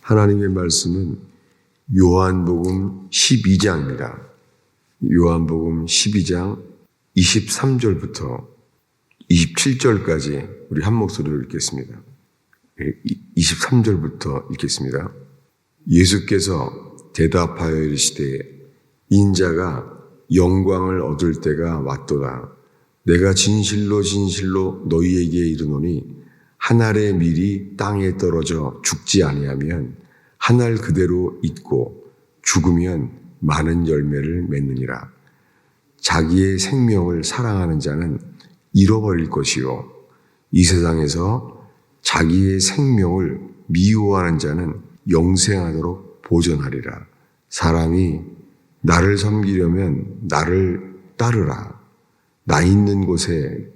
하나님의 말씀은 요한복음 12장입니다. 요한복음 12장 23절부터 27절까지 우리 한 목소리로 읽겠습니다. 23절부터 읽겠습니다. 예수께서 대답하여 이르시되 인자가 영광을 얻을 때가 왔도다. 내가 진실로 진실로 너희에게 이르노니 한 알의 밀이 땅에 떨어져 죽지 아니하면 한 알 그대로 있고 죽으면 많은 열매를 맺느니라. 자기의 생명을 사랑하는 자는 잃어버릴 것이요 이 세상에서 자기의 생명을 미워하는 자는 영생하도록 보존하리라. 사람이 나를 섬기려면 나를 따르라. 나 있는 곳에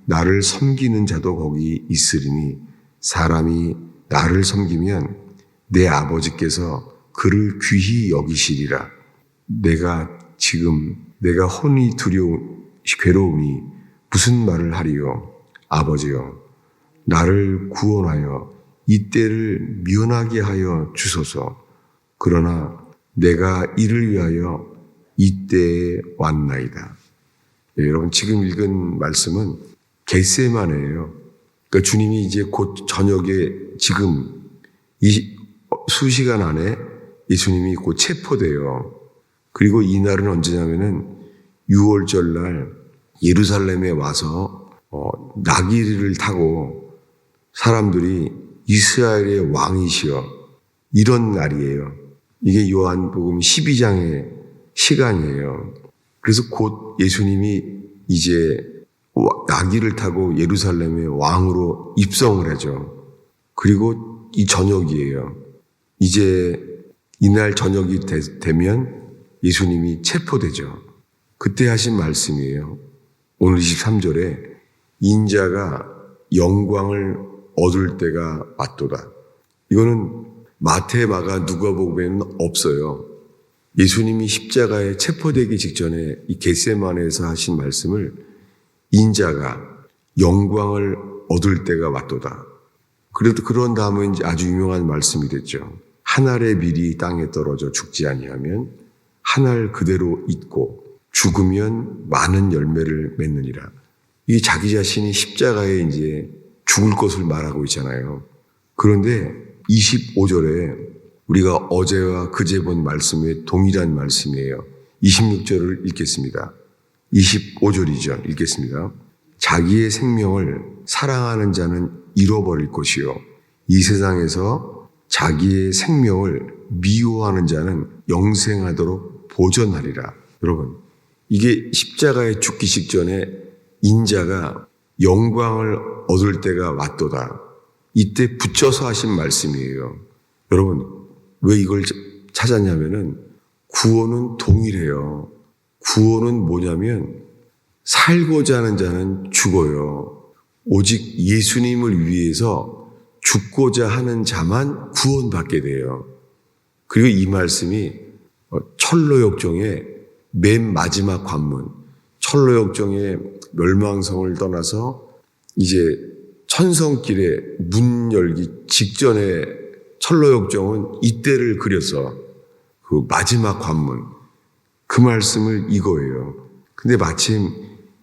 나를 섬기는 자도 거기 있으리니 사람이 나를 섬기면 내 아버지께서 그를 귀히 여기시리라. 내가 혼이 괴로우니 무슨 말을 하리요? 아버지여, 나를 구원하여 이 때를 면하게 하여 주소서. 그러나 내가 이를 위하여 이 때에 왔나이다. 네, 여러분 지금 읽은 말씀은 겟세마네예요. 그러니까 주님이 이제 곧 저녁에 지금 이 수시간 안에 예수님이 곧 체포돼요. 그리고 이 날은 언제냐면은 6월절 날 예루살렘에 와서 나귀를 타고 사람들이 이스라엘의 왕이시여 이런 날이에요. 이게 요한복음 12장의 시간이에요. 그래서 곧 예수님이 이제 나귀를 타고 예루살렘의 왕으로 입성을 하죠. 그리고 이 저녁이에요. 이제 이날 저녁이 되면 예수님이 체포되죠. 그때 하신 말씀이에요. 오늘 23절에 인자가 영광을 얻을 때가 왔도다. 이거는 마태, 마가, 누가복음에는 없어요. 예수님이 십자가에 체포되기 직전에 이 겟세마네에서 하신 말씀을 인자가 영광을 얻을 때가 왔도다. 그래도 그런 다음에 이제 아주 유명한 말씀이 됐죠. 한 알의 밀이 땅에 떨어져 죽지 아니하면 한 알 그대로 있고 죽으면 많은 열매를 맺느니라. 이 자기 자신이 십자가에 이제 죽을 것을 말하고 있잖아요. 그런데 25절에 우리가 어제와 그제 본 말씀에 동일한 말씀이에요. 26절을 읽겠습니다. 25절이죠. 읽겠습니다. 자기의 생명을 사랑하는 자는 잃어버릴 것이요 이 세상에서 자기의 생명을 미워하는 자는 영생하도록 보존하리라. 여러분, 이게 십자가에 죽기 직전에 인자가 영광을 얻을 때가 왔도다. 이때 붙여서 하신 말씀이에요. 여러분, 왜 이걸 찾았냐면은 구원은 동일해요. 구원은 뭐냐면 살고자 하는 자는 죽어요. 오직 예수님을 위해서 죽고자 하는 자만 구원받게 돼요. 그리고 이 말씀이 철로역정의 맨 마지막 관문, 철로역정의 멸망성을 떠나서 이제 천성길에 문 열기 직전에 철로역정은 이때를 그렸어. 그 마지막 관문. 그 말씀을 이거예요. 근데 마침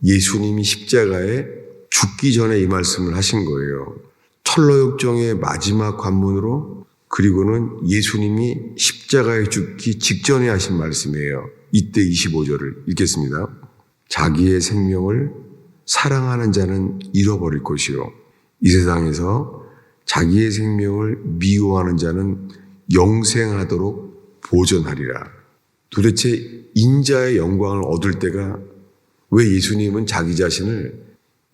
예수님이 십자가에 죽기 전에 이 말씀을 하신 거예요. 철로역정의 마지막 관문으로 그리고는 예수님이 십자가에 죽기 직전에 하신 말씀이에요. 이때 25절을 읽겠습니다. 자기의 생명을 사랑하는 자는 잃어버릴 것이요 이 세상에서 자기의 생명을 미워하는 자는 영생하도록 보존하리라. 도대체 인자의 영광을 얻을 때가 왜 예수님은 자기 자신을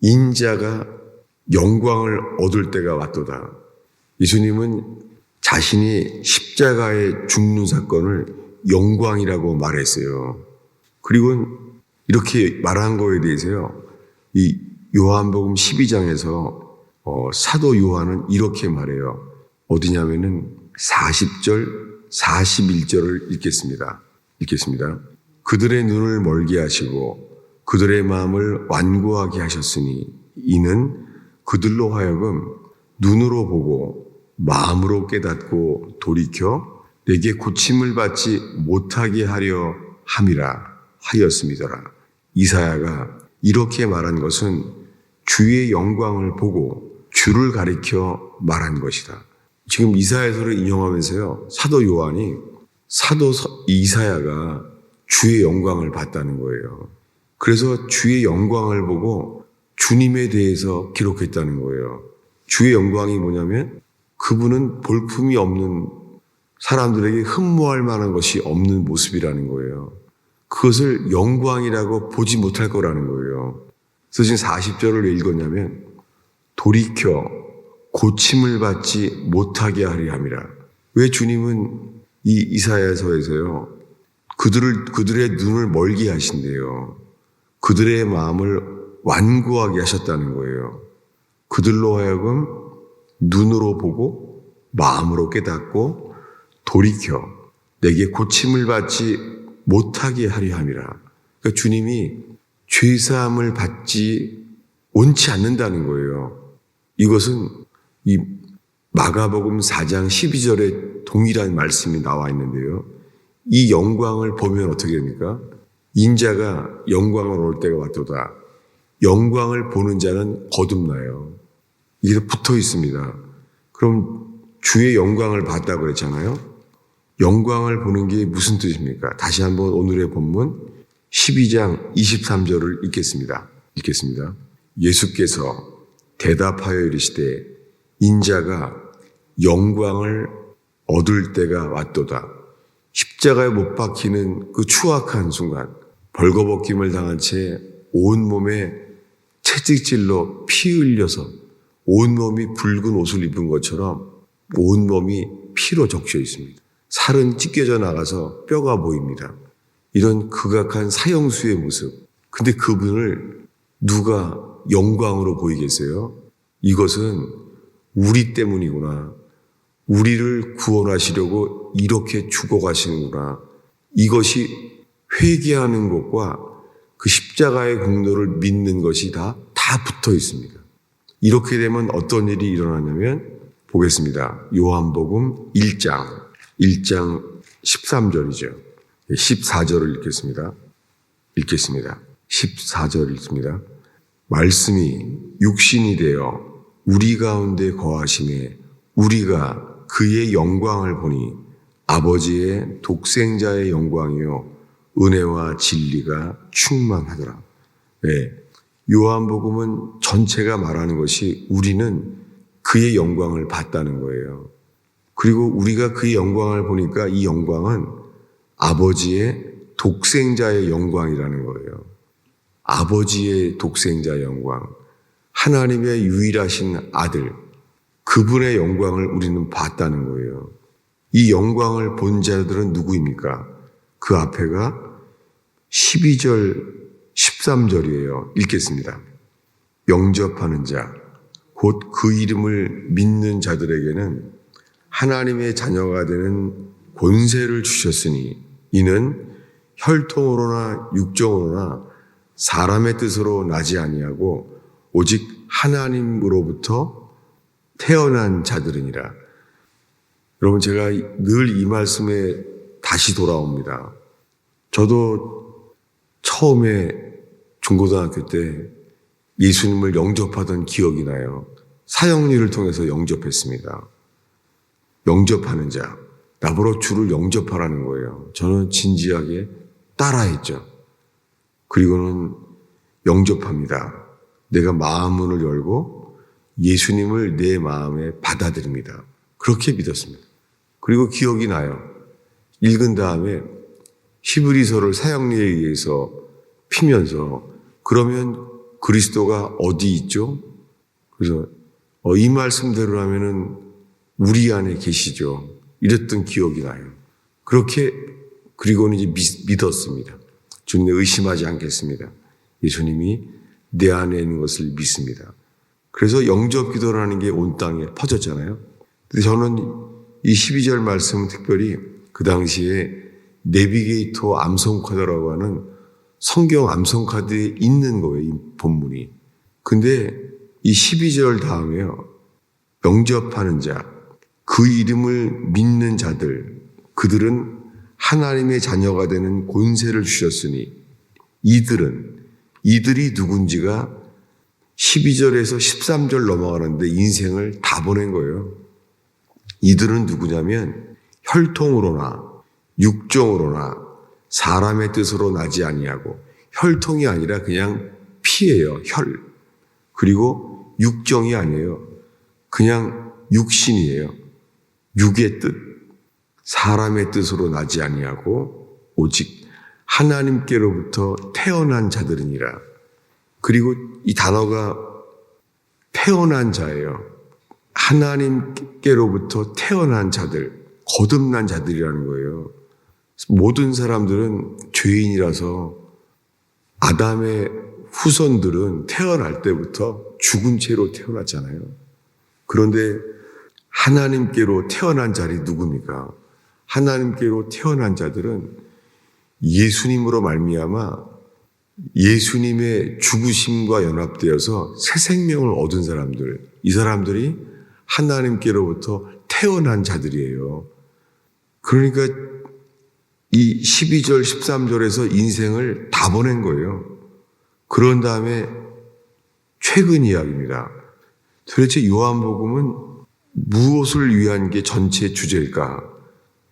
인자가 영광을 얻을 때가 왔도다. 예수님은 자신이 십자가에 죽는 사건을 영광이라고 말했어요. 그리고 이렇게 말한 거에 대해서요. 이 요한복음 12장에서 사도 요한은 이렇게 말해요. 어디냐면은 40절, 41절을 읽겠습니다. 그들의 눈을 멀게 하시고 그들의 마음을 완고하게 하셨으니 이는 그들로 하여금 눈으로 보고 마음으로 깨닫고 돌이켜 내게 고침을 받지 못하게 하려 함이라 하였음이더라. 이사야가 이렇게 말한 것은 주의 영광을 보고 주를 가리켜 말한 것이다. 지금 이사야서를 인용하면서요, 사도 요한이 사도 이사야가 주의 영광을 봤다는 거예요. 그래서 주의 영광을 보고 주님에 대해서 기록했다는 거예요. 주의 영광이 뭐냐면 그분은 볼품이 없는, 사람들에게 흠모할 만한 것이 없는 모습이라는 거예요. 그것을 영광이라고 보지 못할 거라는 거예요. 그래서 지금 40절을 왜 읽었냐면 돌이켜 고침을 받지 못하게 하리 함이라. 왜 주님은 이 이사야서에서요, 그들의 눈을 멀게 하신대요. 그들의 마음을 완고하게 하셨다는 거예요. 그들로 하여금 눈으로 보고 마음으로 깨닫고 돌이켜 내게 고침을 받지 못하게 하려 함이라. 그러니까 주님이 죄사함을 받지 원치 않는다는 거예요. 이것은 이 마가복음 4장 12절에 동일한 말씀이 나와 있는데요. 이 영광을 보면 어떻게 됩니까? 인자가 영광을 올 때가 왔도다. 영광을 보는 자는 거듭나요. 이게 붙어 있습니다. 그럼 주의 영광을 봤다고 그랬잖아요. 영광을 보는 게 무슨 뜻입니까? 다시 한번 오늘의 본문 12장 23절을 읽겠습니다. 예수께서 대답하여 이르시되 인자가 영광을 얻을 때가 왔도다. 십자가에 못 박히는 그 추악한 순간, 벌거벗김을 당한 채 온몸에 채찍질로 피 흘려서 온몸이 붉은 옷을 입은 것처럼 온몸이 피로 적셔 있습니다. 살은 찢겨져 나가서 뼈가 보입니다. 이런 극악한 사형수의 모습. 근데 그분을 누가 영광으로 보이겠어요? 이것은 우리 때문이구나. 우리를 구원하시려고 이렇게 죽어가시는구나. 이것이 회개하는 것과 그 십자가의 공로를 믿는 것이 다 붙어 있습니다. 이렇게 되면 어떤 일이 일어나냐면 보겠습니다. 요한복음 1장 13절이죠. 14절을 읽겠습니다. 14절 읽습니다. 말씀이 육신이 되어 우리 가운데 거하심에 우리가 그의 영광을 보니 아버지의 독생자의 영광이요 은혜와 진리가 충만하더라. 네. 요한복음은 전체가 말하는 것이 우리는 그의 영광을 봤다는 거예요. 그리고 우리가 그의 영광을 보니까 이 영광은 아버지의 독생자의 영광이라는 거예요. 아버지의 독생자의 영광, 하나님의 유일하신 아들, 그분의 영광을 우리는 봤다는 거예요. 이 영광을 본 자들은 누구입니까? 그 앞에가 12절, 13절이에요. 읽겠습니다. 영접하는 자, 곧 그 이름을 믿는 자들에게는 하나님의 자녀가 되는 권세를 주셨으니 이는 혈통으로나 육정으로나 사람의 뜻으로 나지 아니하고 오직 하나님으로부터 태어난 자들이니라. 여러분, 제가 늘 이 말씀에 다시 돌아옵니다. 저도 처음에 중고등학교 때 예수님을 영접하던 기억이 나요. 사형리를 통해서 영접했습니다. 영접하는 자, 나보러 주를 영접하라는 거예요. 저는 진지하게 따라했죠. 그리고는 영접합니다. 내가 마음문을 열고 예수님을 내 마음에 받아들입니다. 그렇게 믿었습니다. 그리고 기억이 나요. 읽은 다음에 히브리서를 사형리에 의해서 피면서 그러면 그리스도가 어디 있죠? 그래서 이 말씀대로라면은 우리 안에 계시죠. 이랬던 기억이 나요. 그렇게 그리고는 이제 믿었습니다. 주님을 의심하지 않겠습니다. 예수님이 내 안에 있는 것을 믿습니다. 그래서 영접 기도라는 게 온 땅에 퍼졌잖아요. 근데 저는 이 12절 말씀은 특별히 그 당시에 내비게이터 암송카드라고 하는 성경 암송카드에 있는 거예요, 이 본문이. 근데 이 12절 다음에요. 영접하는 자, 그 이름을 믿는 자들, 그들은 하나님의 자녀가 되는 권세를 주셨으니 이들이 누군지가 12절에서 13절 넘어가는데 인생을 다 보낸 거예요. 이들은 누구냐면 혈통으로나 육정으로나 사람의 뜻으로 나지 아니하고, 혈통이 아니라 그냥 피예요. 혈. 그리고 육정이 아니에요. 그냥 육신이에요. 육의 뜻. 사람의 뜻으로 나지 아니하고 오직 하나님께로부터 태어난 자들이니라. 그리고 이 단어가 태어난 자예요. 하나님께로부터 태어난 자들, 거듭난 자들이라는 거예요. 모든 사람들은 죄인이라서 아담의 후손들은 태어날 때부터 죽은 채로 태어났잖아요. 그런데 하나님께로 태어난 자들이 누굽니까? 하나님께로 태어난 자들은 예수님으로 말미암아 예수님의 죽으심과 연합되어서 새 생명을 얻은 사람들, 이 사람들이 하나님께로부터 태어난 자들이에요. 그러니까 이 12절, 13절에서 인생을 다 보낸 거예요. 그런 다음에 최근 이야기입니다. 도대체 요한복음은 무엇을 위한 게 전체 주제일까?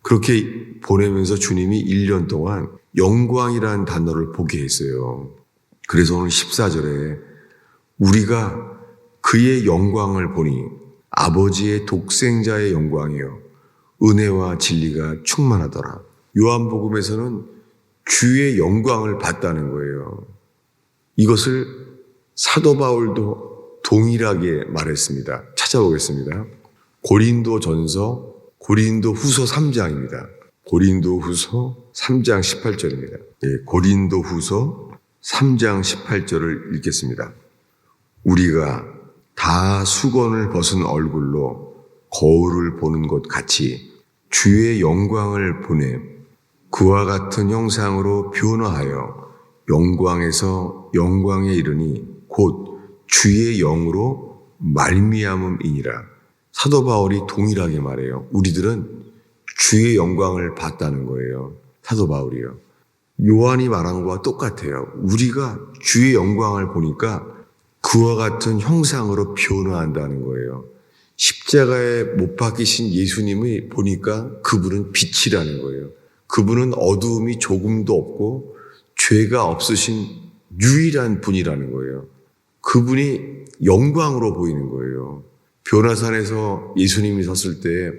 그렇게 보내면서 주님이 1년 동안 영광이라는 단어를 보게 했어요. 그래서 오늘 14절에 우리가 그의 영광을 보니 아버지의 독생자의 영광이요 은혜와 진리가 충만하더라. 요한복음에서는 주의 영광을 봤다는 거예요. 이것을 사도 바울도 동일하게 말했습니다. 찾아보겠습니다. 고린도전서 고린도후서 3장입니다. 고린도후서 3장 18절입니다. 고린도후서 3장 18절을 읽겠습니다. 우리가 다 수건을 벗은 얼굴로 거울을 보는 것 같이 주의 영광을 보내 그와 같은 형상으로 변화하여 영광에서 영광에 이르니 곧 주의 영으로 말미암음이니라. 사도 바울이 동일하게 말해요. 우리들은 주의 영광을 봤다는 거예요. 사도 바울이요. 요한이 말한 것과 똑같아요. 우리가 주의 영광을 보니까 그와 같은 형상으로 변화한다는 거예요. 십자가에 못 박히신 예수님이 보니까 그분은 빛이라는 거예요. 그분은 어두움이 조금도 없고 죄가 없으신 유일한 분이라는 거예요. 그분이 영광으로 보이는 거예요. 변화산에서 예수님이 섰을 때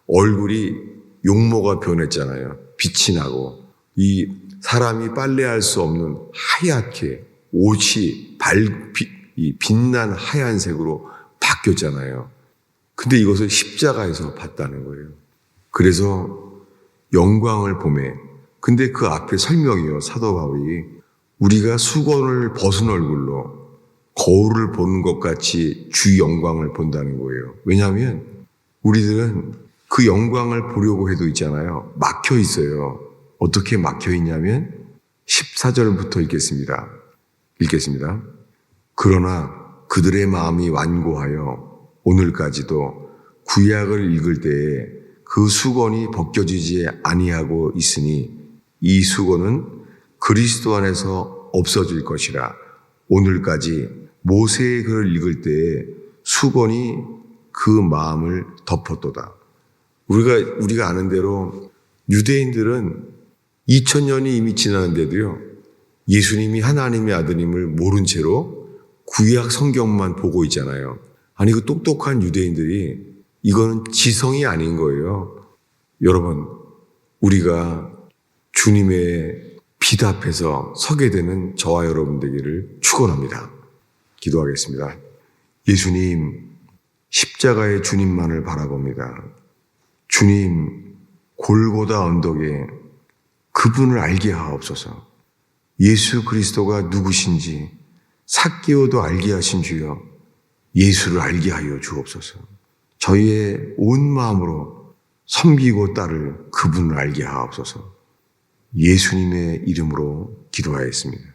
얼굴이 용모가 변했잖아요. 빛이 나고 이 사람이 빨래할 수 없는 하얗게 옷이 빛난 하얀색으로 바뀌었잖아요. 근데 이것을 십자가에서 봤다는 거예요. 그래서 영광을 보매. 근데 그 앞에 설명이요. 사도 바울이 우리가 수건을 벗은 얼굴로 거울을 보는 것 같이 주 영광을 본다는 거예요. 왜냐하면 우리들은 그 영광을 보려고 해도 있잖아요. 막혀 있어요. 어떻게 막혀 있냐면 14절부터 읽겠습니다. 그러나 그들의 마음이 완고하여 오늘까지도 구약을 읽을 때에 그 수건이 벗겨지지 아니하고 있으니 이 수건은 그리스도 안에서 없어질 것이라. 오늘까지 모세의 글을 읽을 때에 수건이 그 마음을 덮었도다. 우리가 아는 대로 유대인들은 2000년이 이미 지났는데도요, 예수님이 하나님의 아들임을 모른 채로 구약 성경만 보고 있잖아요. 아니, 그 똑똑한 유대인들이 이거는 지성이 아닌 거예요. 여러분, 우리가 주님의 빛 앞에서 서게 되는 저와 여러분 되기를 축원합니다. 기도하겠습니다. 예수님, 십자가의 주님만을 바라봅니다. 주님, 골고다 언덕에 그분을 알게 하옵소서. 예수 그리스도가 누구신지 삭개오도 알게 하신 주여, 예수를 알게 하여 주옵소서. 저희의 온 마음으로 섬기고 따를 그분을 알게 하옵소서. 예수님의 이름으로 기도하였습니다.